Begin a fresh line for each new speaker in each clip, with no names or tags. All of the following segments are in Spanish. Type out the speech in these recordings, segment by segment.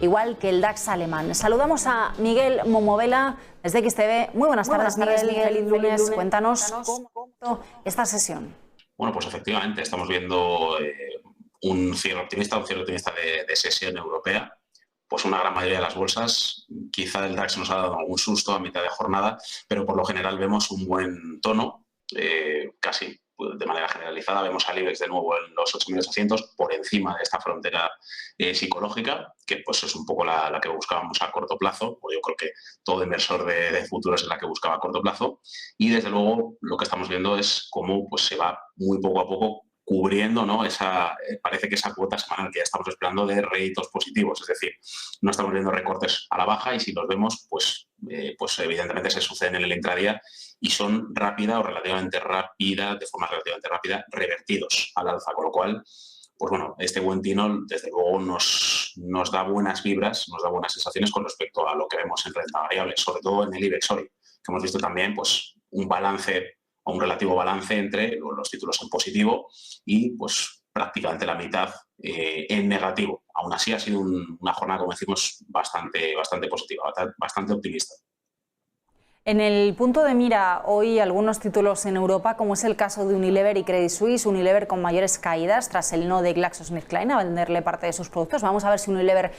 igual que el DAX alemán. Saludamos a Miguel Momovela desde XTV. Muy buenas tardes, Miguel. Feliz lunes. Cuéntanos cómo esta sesión.
Bueno, pues efectivamente estamos viendo un cierre optimista de sesión europea. Pues una gran mayoría de las bolsas, quizá el DAX nos ha dado algún susto a mitad de jornada, pero por lo general vemos un buen tono, casi de manera generalizada. Vemos al IBEX de nuevo en los 8.800 por encima de esta frontera psicológica, que pues es un poco la que buscábamos a corto plazo, o yo creo que todo inversor de futuros es la que buscaba a corto plazo. Y desde luego lo que estamos viendo es cómo pues, se va muy poco a poco cubriendo, ¿no? Parece que esa cuota semanal que ya estamos esperando de réditos positivos, es decir, no estamos viendo recortes a la baja y si los vemos, pues evidentemente se suceden en el intradía y son de forma relativamente rápida, revertidos al alza, con lo cual, pues bueno, este buen tino desde luego nos da buenas vibras, nos da buenas sensaciones con respecto a lo que vemos en renta variable, sobre todo en el IBEX hoy, que hemos visto también pues un relativo balance entre los títulos en positivo y pues prácticamente la mitad en negativo. Aún así ha sido una jornada, como decimos, bastante positiva, bastante optimista.
En el punto de mira hoy algunos títulos en Europa, como es el caso de Unilever y Credit Suisse. Unilever con mayores caídas tras el no de GlaxoSmithKline a venderle parte de sus productos. Vamos a ver si Unilever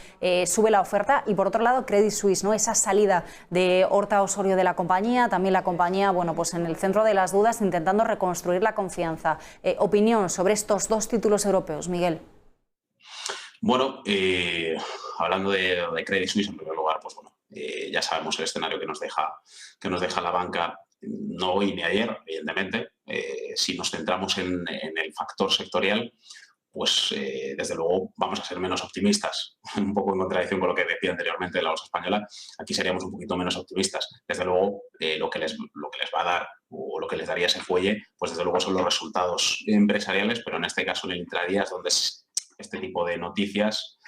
sube la oferta. Y por otro lado, Credit Suisse, ¿no? Esa salida de Horta Osorio de la compañía, también la compañía, bueno, pues en el centro de las dudas, intentando reconstruir la confianza. Opinión sobre estos dos títulos europeos, Miguel.
Bueno, hablando de Credit Suisse, en primer lugar, pues bueno, ya sabemos el escenario que nos deja la banca, no hoy ni ayer, evidentemente. Si nos centramos en el factor sectorial, pues desde luego vamos a ser menos optimistas, un poco en contradicción con lo que decía anteriormente la bolsa española. Aquí seríamos un poquito menos optimistas. Desde luego lo que les va a dar o lo que les daría ese fuelle, pues desde luego son los resultados empresariales, pero en este caso en el intradía es donde este tipo de noticias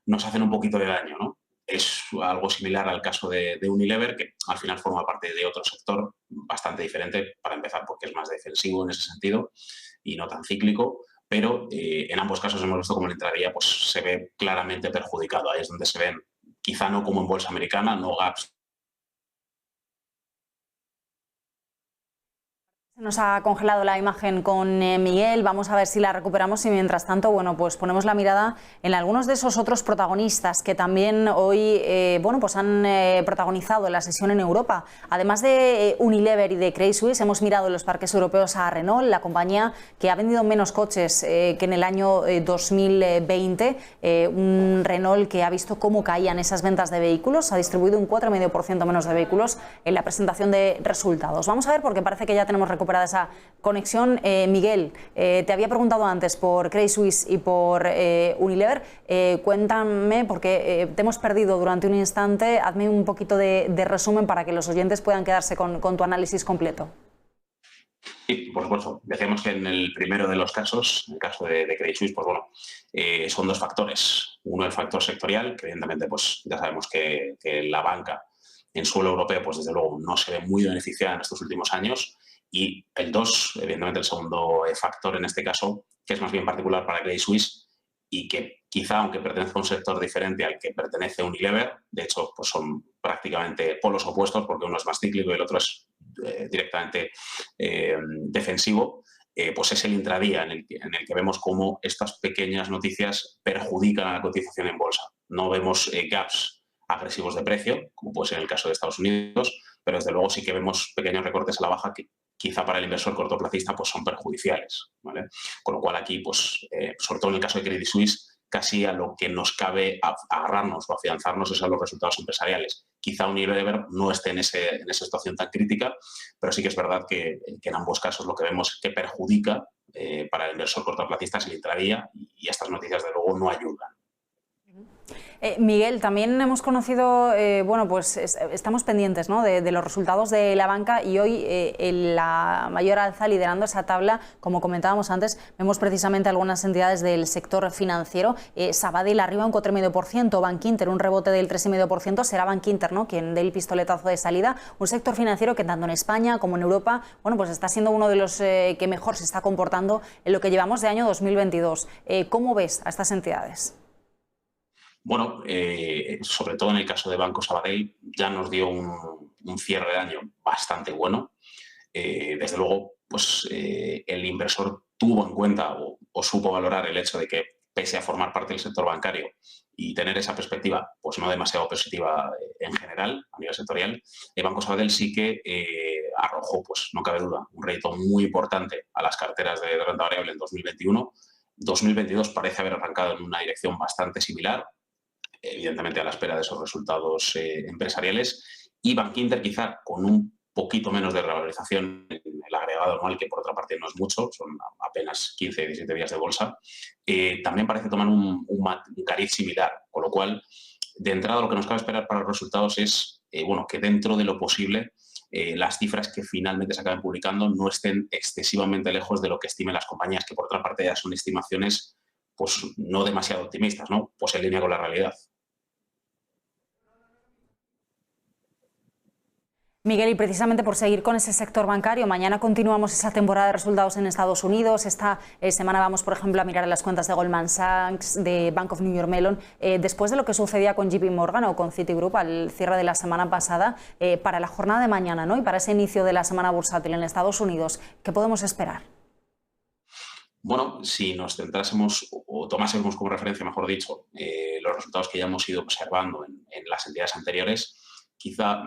nos hacen un poquito de daño, ¿no? Es algo similar al caso de Unilever, que al final forma parte de otro sector bastante diferente, para empezar, porque es más defensivo en ese sentido y no tan cíclico, pero en ambos casos hemos visto como el intradía pues, se ve claramente perjudicado. Ahí es donde se ven, quizá no como en bolsa americana, no gaps.
Nos ha congelado la imagen con Miguel, vamos a ver si la recuperamos y mientras tanto, bueno, pues ponemos la mirada en algunos de esos otros protagonistas que también hoy, bueno, pues han protagonizado la sesión en Europa. Además de Unilever y de Credit Suisse, hemos mirado en los parques europeos a Renault, la compañía que ha vendido menos coches que en el año 2020, un Renault que ha visto cómo caían esas ventas de vehículos, ha distribuido un 4,5% menos de vehículos en la presentación de resultados. Vamos a ver porque parece que ya tenemos recuperada esa conexión. Miguel, te había preguntado antes por Credit Suisse y por Unilever. Cuéntame, porque te hemos perdido durante un instante. Hazme un poquito de resumen para que los oyentes puedan quedarse con tu análisis completo.
Sí, por supuesto. Decíamos que en el primero de los casos, en el caso de Credit Suisse, pues bueno, son dos factores. Uno, el factor sectorial, que evidentemente pues ya sabemos que la banca en suelo europeo, pues desde luego no se ve muy beneficiada en estos últimos años. Y el 2, evidentemente el segundo factor en este caso, que es más bien particular para Credit Suisse y que quizá, aunque pertenece a un sector diferente al que pertenece Unilever, de hecho pues son prácticamente polos opuestos porque uno es más cíclico y el otro es directamente defensivo, pues es el intradía en el que vemos cómo estas pequeñas noticias perjudican a la cotización en bolsa. No vemos gaps agresivos de precio, como puede ser el caso de Estados Unidos, pero desde luego sí que vemos pequeños recortes a la baja que quizá para el inversor cortoplacista pues son perjudiciales, ¿vale? Con lo cual aquí, pues, sobre todo en el caso de Credit Suisse, casi a lo que nos cabe agarrarnos o afianzarnos es a los resultados empresariales. Quizá Unilever no esté en esa situación tan crítica, pero sí que es verdad que en ambos casos lo que vemos es que perjudica para el inversor cortoplacista es el intradía y estas noticias de luego no ayudan.
Miguel, también hemos conocido, bueno, pues estamos pendientes, ¿no?, de los resultados de la banca y hoy la mayor alza liderando esa tabla, como comentábamos antes, vemos precisamente algunas entidades del sector financiero. Sabadell arriba un 4,5%, Bankinter un rebote del 3,5%, será Bankinter, ¿no?, quien dé el pistoletazo de salida. Un sector financiero que tanto en España como en Europa, bueno, pues está siendo uno de los que mejor se está comportando en lo que llevamos de año 2022. ¿Cómo ves a estas entidades?
Bueno, sobre todo en el caso de Banco Sabadell, ya nos dio un cierre de año bastante bueno. Desde luego, pues el inversor tuvo en cuenta o supo valorar el hecho de que, pese a formar parte del sector bancario y tener esa perspectiva pues no demasiado positiva en general, a nivel sectorial, el Banco Sabadell sí que arrojó, pues no cabe duda, un rédito muy importante a las carteras de renta variable en 2021. 2022 parece haber arrancado en una dirección bastante similar, evidentemente a la espera de esos resultados empresariales, y Bankinter quizá con un poquito menos de revalorización en el agregado anual, que por otra parte no es mucho, son apenas 15, 17 días de bolsa, también parece tomar un cariz similar, con lo cual, de entrada, lo que nos cabe esperar para los resultados es bueno, que dentro de lo posible las cifras que finalmente se acaben publicando no estén excesivamente lejos de lo que estimen las compañías, que por otra parte ya son estimaciones pues no demasiado optimistas, ¿no? Pues en línea con la realidad.
Miguel, y precisamente por seguir con ese sector bancario, mañana continuamos esa temporada de resultados en Estados Unidos. Esta semana vamos, por ejemplo, a mirar las cuentas de Goldman Sachs, de Bank of New York Mellon. Después de lo que sucedía con JP Morgan o con Citigroup al cierre de la semana pasada, para la jornada de mañana, ¿no? Y para ese inicio de la semana bursátil en Estados Unidos, ¿qué podemos esperar?
Bueno, si nos centrásemos o tomásemos como referencia, mejor dicho, los resultados que ya hemos ido observando en las entidades anteriores, quizá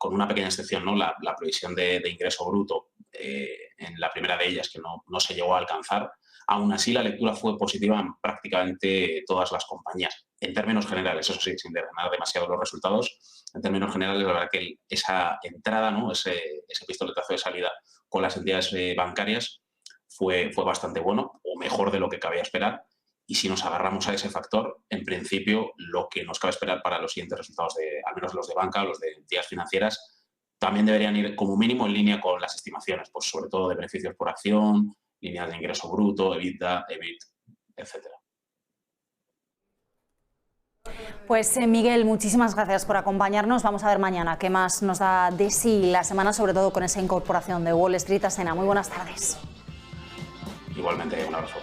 con una pequeña excepción, ¿no? La previsión de ingreso bruto en la primera de ellas, que no se llegó a alcanzar. Aún así, la lectura fue positiva en prácticamente todas las compañías. En términos generales, eso sí, sin desgranar demasiado los resultados, en términos generales, la verdad que esa entrada, ¿no? ese pistoletazo de salida con las entidades bancarias fue bastante bueno, o mejor de lo que cabía esperar. Y si nos agarramos a ese factor, en principio, lo que nos cabe esperar para los siguientes resultados, al menos los de banca o los de entidades financieras, también deberían ir como mínimo en línea con las estimaciones, pues sobre todo de beneficios por acción, líneas de ingreso bruto, EBITDA, EBIT, etcétera.
Pues Miguel, muchísimas gracias por acompañarnos. Vamos a ver mañana qué más nos da de sí la semana, sobre todo con esa incorporación de Wall Street a Sena. Muy buenas tardes.
Igualmente, un abrazo.